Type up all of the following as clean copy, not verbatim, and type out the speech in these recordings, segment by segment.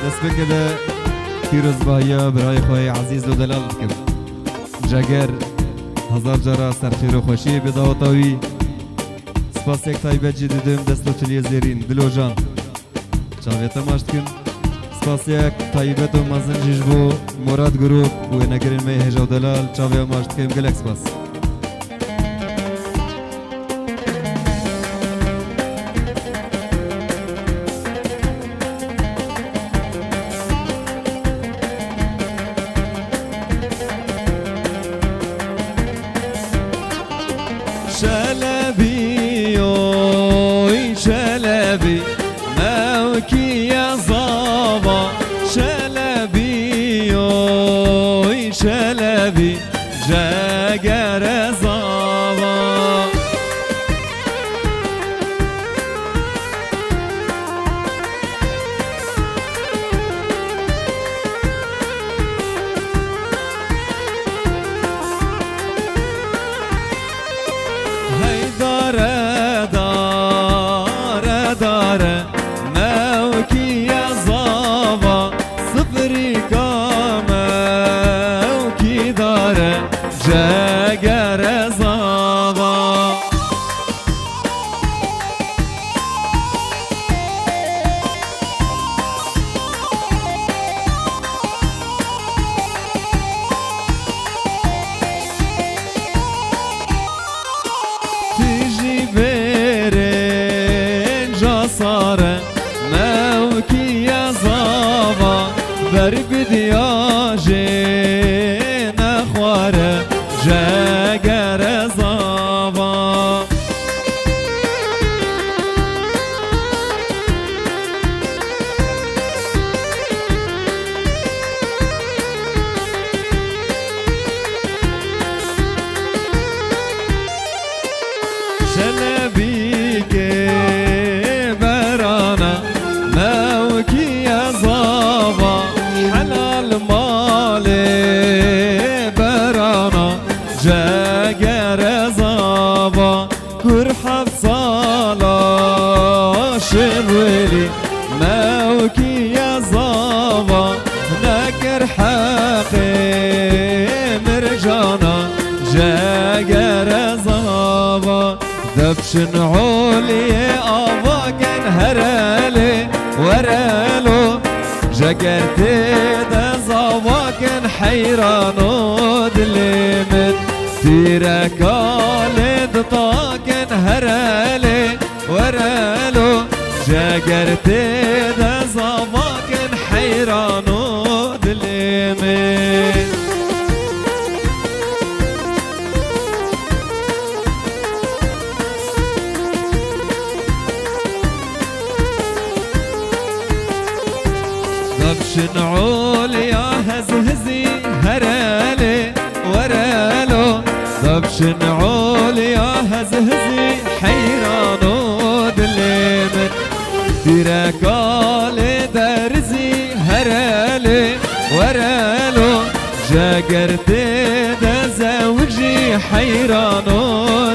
دست بكده پیروز بایا برای خواه عزیز و دلال کم جگر هزار جرا سرخیر و خوشی بداوتاوی سپاس یک تایبه جی دیدم دست و چلی زیرین دلو جان چاویت ماشت کن سپاس یک تایبه تو مزن جیش بو مراد گروپ و نگرین می هجا و دلال چاویت ماشت کن گلک سپاس شلبي يوي شلبي موكي يا صابا شلبي يوي شلبي جاقر صابا داره داره داره موکی یا زاوا صفری کا موکی داره جگر زاوا صار موكي يا صابا بربد يا جينا خوارة جاقر صابا شلبيك موكي يا صابا حلال مالي برانا جاقر صابا كرحب صالا شمولي موكي يا صابا نكر حقي مرجانا جاقر صابا دبشن عولي أباكن هرالي ورالو جاكرتي دا زواكن حيرانو دلي من تيرك آلد طاكن هرالي ورالو جاكرتي دا زواكن حيرانو دلي من دبشن يا هزهزي هرالي ورالو دبشن يا هزهزي حيرانو دلي من تيركالي درزي هرالي ورالو جاقرتي دا زوجي حيرانو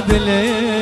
دلي